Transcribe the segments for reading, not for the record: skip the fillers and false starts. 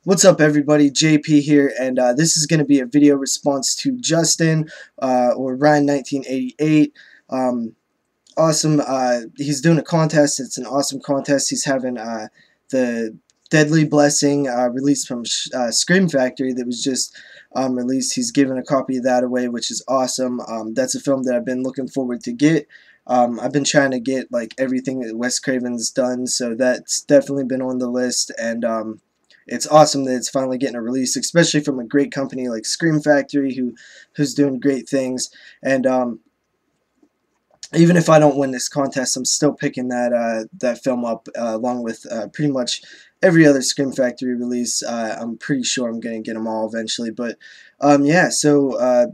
What's up, everybody? JP here, and this is going to be a video response to Justin, or Rhine1988. Awesome. He's doing a contest. It's an awesome contest. He's having the Deadly Blessing released from Scream Factory that was just released. He's giving a copy of that away, which is awesome. That's a film that I've been looking forward to get. I've been trying to get like everything that Wes Craven's done, so that's definitely been on the list, and it's awesome that it's finally getting a release, especially from a great company like Scream Factory, who's doing great things. And even if I don't win this contest, I'm still picking that film up along with pretty much every other Scream Factory release. I'm pretty sure I'm going to get them all eventually. But yeah, so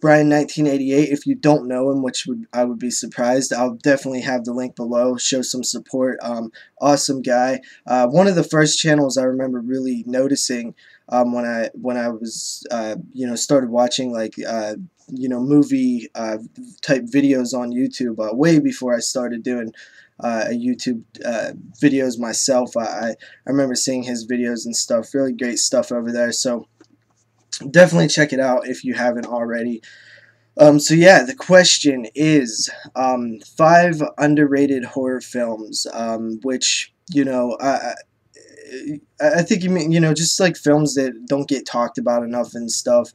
Rhine1988, if you don't know him, which I would be surprised, I'll definitely have the link below. Show some support. Awesome guy. One of the first channels I remember really noticing when I was started watching like movie type videos on YouTube, way before I started doing YouTube videos myself. I remember seeing his videos and stuff. Really great stuff over there. So definitely check it out if you haven't already. So yeah, the question is 5 underrated horror films, which I think you mean just like films that don't get talked about enough and stuff.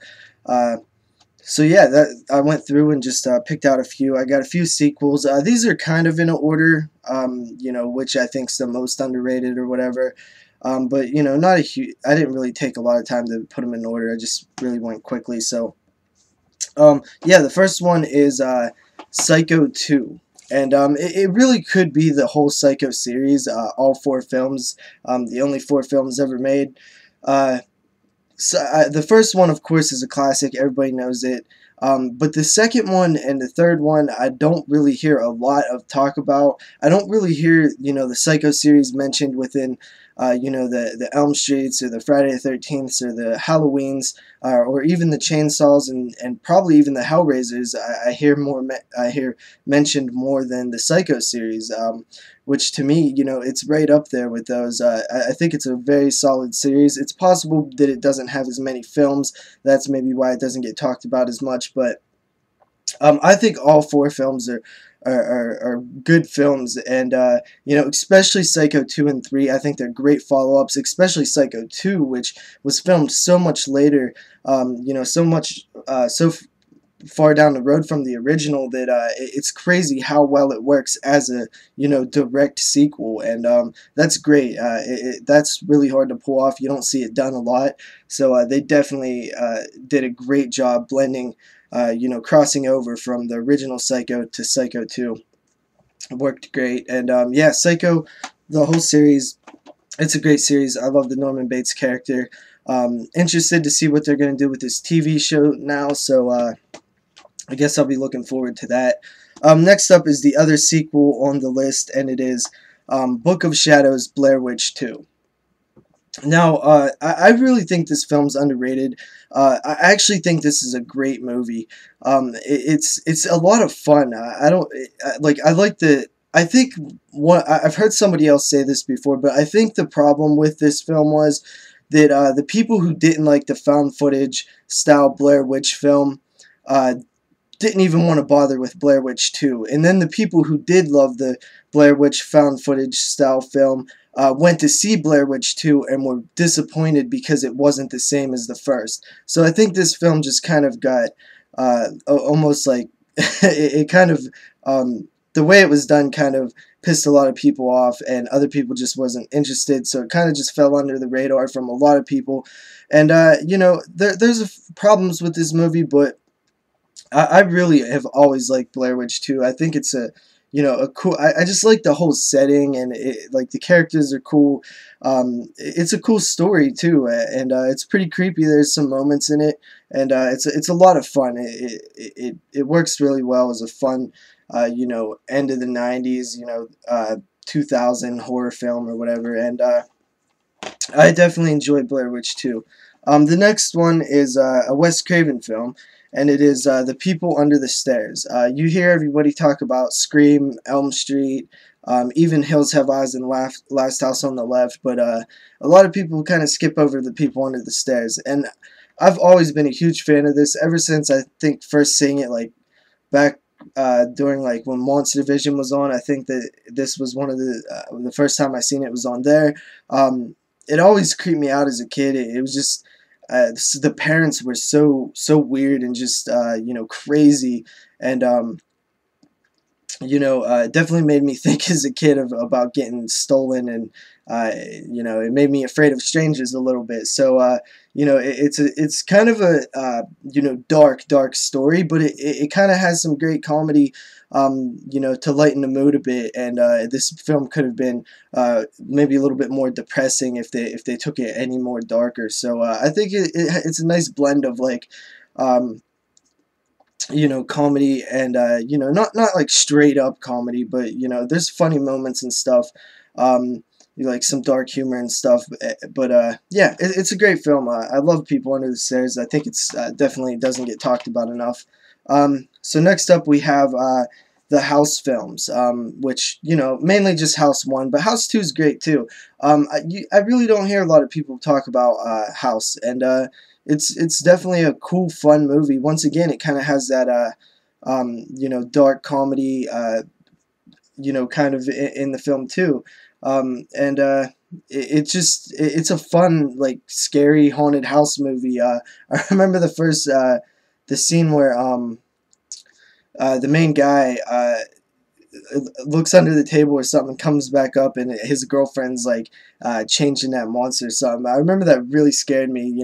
So yeah, that I went through and just picked out a few. I got a few sequels. These are kind of in an order, which I think's the most underrated or whatever. But not a huge. I didn't really take a lot of time to put them in order. I just really went quickly. So, yeah, the first one is Psycho 2. And it really could be the whole Psycho series, all 4 films, the only 4 films ever made. The first one, of course, is a classic. Everybody knows it. But the second one and the third one, I don't really hear a lot of talk about. I don't really hear, the Psycho series mentioned within, the Elm Streets or the Friday the 13th or the Halloweens, or even the Chainsaws and probably even the Hellraisers. I hear mentioned more than the Psycho series, which to me, it's right up there with those. I think it's a very solid series. It's possible that it doesn't have as many films. That's maybe why it doesn't get talked about as much, but I think all 4 films are good films, and especially Psycho 2 and 3. I think they're great follow-ups, especially Psycho 2, which was filmed so much later, so far down the road from the original that it's crazy how well it works as a direct sequel, and that's great. That's really hard to pull off. You don't see it done a lot, so they definitely did a great job blending, crossing over from the original Psycho to Psycho 2. It worked great, and yeah, Psycho, the whole series, it's a great series. I love the Norman Bates character. Interested to see what they're going to do with this TV show now, so I guess I'll be looking forward to that. Next up is the other sequel on the list, and it is Book of Shadows, Blair Witch 2. Now, I really think this film's underrated. I actually think this is a great movie. It's a lot of fun. I think I've heard somebody else say this before, but I think the problem with this film was that the people who didn't like the found footage style Blair Witch film didn't even want to bother with Blair Witch 2. And then the people who did love the Blair Witch found footage style film went to see Blair Witch 2 and were disappointed because it wasn't the same as the first. So I think this film just kind of got almost like it kind of the way it was done kind of pissed a lot of people off, and other people just wasn't interested, so it kind of just fell under the radar from a lot of people. And there's problems with this movie, but I really have always liked Blair Witch 2. I think it's a cool. I just like the whole setting, and like the characters are cool. It's a cool story too, and it's pretty creepy. There's some moments in it, and it's a lot of fun. It works really well as a fun, end of the '90s, 2000 horror film or whatever, and I definitely enjoyed Blair Witch 2. The next one is a Wes Craven film, and it is The People Under the Stairs. You hear everybody talk about Scream, Elm Street, even Hills Have Eyes and Last House on the Left. But a lot of people kind of skip over the people under the stairs, and I've always been a huge fan of this ever since I think first seeing it like back during like when Monster Division was on. I think that this was one of the first time I seen it was on there. It always creeped me out as a kid. It was just the parents were so weird and just crazy, and definitely made me think as a kid about getting stolen, and it made me afraid of strangers a little bit. So it's kind of a dark story, but it kind of has some great comedy, to lighten the mood a bit. And this film could have been maybe a little bit more depressing if they took it any more darker. So I think it's a nice blend of like comedy and not like straight up comedy, but there's funny moments and stuff, like some dark humor and stuff. But yeah, it's a great film. I love People Under the Stairs. I think it's definitely doesn't get talked about enough. So next up we have the House films, which mainly just House 1, but House 2 is great too. I really don't hear a lot of people talk about House, and it's definitely a cool, fun movie. Once again, it kind of has that dark comedy, kind of in the film too. And it's a fun, like, scary haunted house movie. I remember the scene where the main guy looks under the table or something, comes back up, and his girlfriend's like changing that monster or something. I remember that really scared me,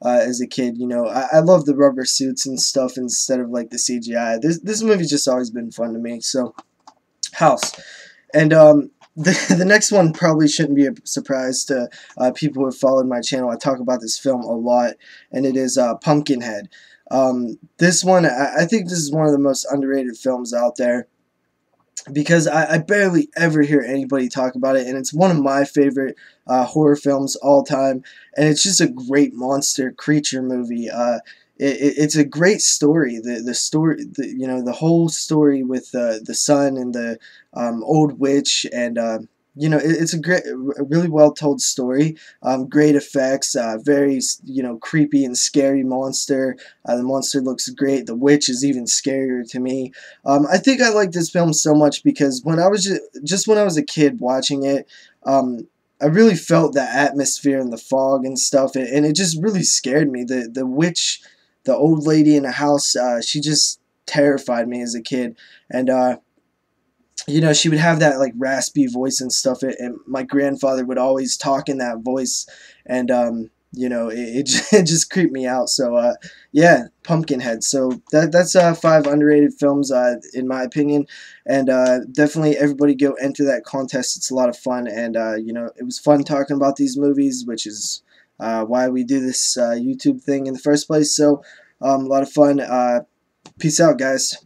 as a kid. I love the rubber suits and stuff instead of like the CGI. This movie's just always been fun to me. So, House. And the next one probably shouldn't be a surprise to people who have followed my channel. I talk about this film a lot, and it is Pumpkinhead. This one, I think this is one of the most underrated films out there, because I barely ever hear anybody talk about it, and it's one of my favorite horror films all time, and it's just a great monster creature movie. It's a great story. The story, the whole story with the son and the old witch, and it's a really well told story. Great effects, very creepy and scary monster. The monster looks great. The witch is even scarier to me. I think I like this film so much because when I was just when I was a kid watching it, I really felt the atmosphere and the fog and stuff, and it just really scared me. The witch, the old lady in the house, she just terrified me as a kid, and she would have that like raspy voice and stuff, and my grandfather would always talk in that voice, and it just creeped me out. So yeah, Pumpkinhead. So that's 5 underrated films in my opinion, and definitely everybody go enter that contest. It's a lot of fun, and it was fun talking about these movies, which is why we do this YouTube thing in the first place. So a lot of fun. Peace out, guys.